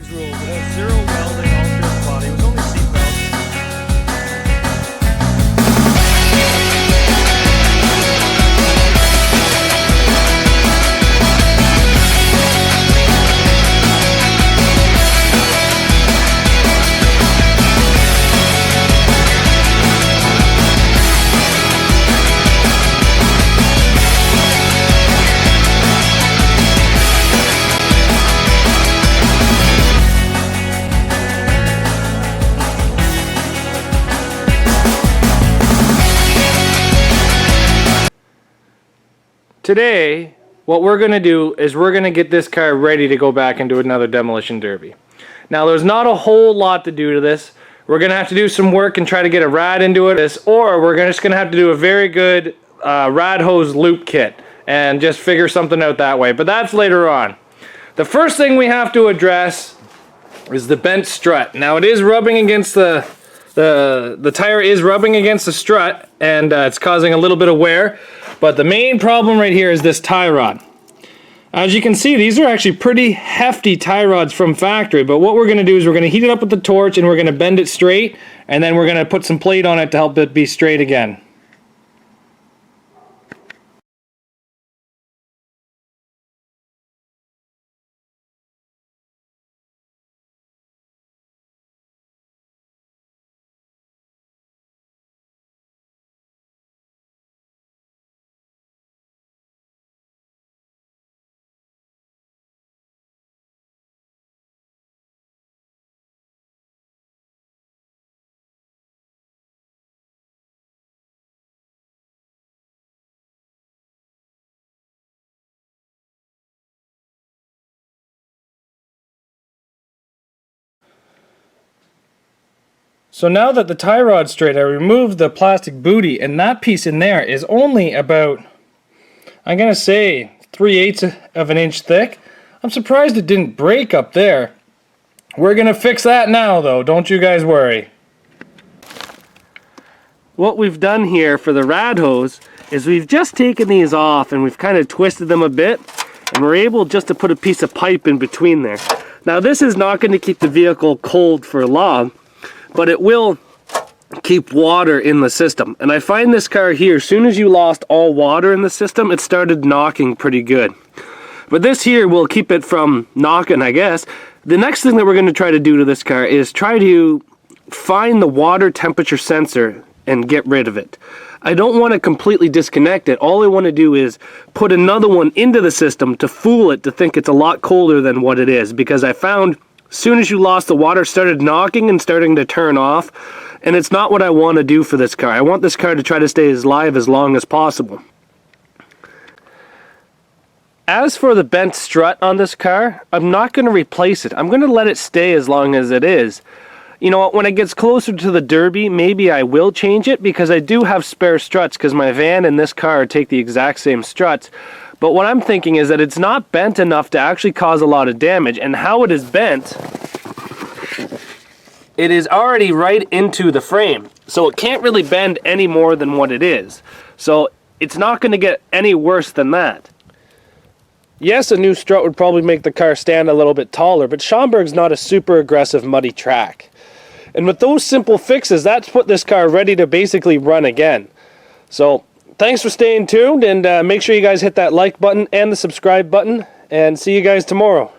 Rules. It has zero welding, all-strip body. It was only seatbelt. Today, what we're going to do is we're going to get this car ready to go back into another demolition derby. Now, there's not a whole lot to do to this. We're going to have to do some work and try to get a rad into it, or we're just going to have to do a very good rad hose loop kit and just figure something out that way. But that's later on. The first thing we have to address is the bent strut. Now, it is rubbing against the tire is rubbing against the strut, and it's causing a little bit of wear. But the main problem right here is this tie rod. As you can see, these are actually pretty hefty tie rods from factory, but what we're going to do is we're going to heat it up with the torch and we're going to bend it straight, and then we're going to put some plate on it to help it be straight again. So now that the tie rod's straight, I removed the plastic booty, and that piece in there is only about, I'm going to say, 3/8 of an inch thick. I'm surprised it didn't break up there. We're going to fix that now, though. Don't you guys worry. What we've done here for the rad hose is we've just taken these off and we've kind of twisted them a bit, and we're able just to put a piece of pipe in between there. Now, this is not going to keep the vehicle cold for long, but it will keep water in the system. And I find this car here, as soon as you lost all water in the system, it started knocking pretty good. But this here will keep it from knocking, I guess. The next thing that we're going to try to do to this car is try to find the water temperature sensor and get rid of it. I don't want to completely disconnect it. All I want to do is put another one into the system to fool it to think it's a lot colder than what it is, because I found as soon as you lost the water, it started knocking and starting to turn off, and it's not what I want to do for this car. I want this car to try to stay as live as long as possible. As for the bent strut on this car, I'm not going to replace it. I'm going to let it stay as long as it is. You know what, when it gets closer to the derby, maybe I will change it, because I do have spare struts, because my van and this car take the exact same struts. But what I'm thinking is that it's not bent enough to actually cause a lot of damage, and how it is bent, it is already right into the frame. So it can't really bend any more than what it is. So it's not going to get any worse than that. Yes, a new strut would probably make the car stand a little bit taller, but Schaumburg's not a super aggressive muddy track. And with those simple fixes, that's put this car ready to basically run again. So thanks for staying tuned, and make sure you guys hit that like button and the subscribe button, and see you guys tomorrow.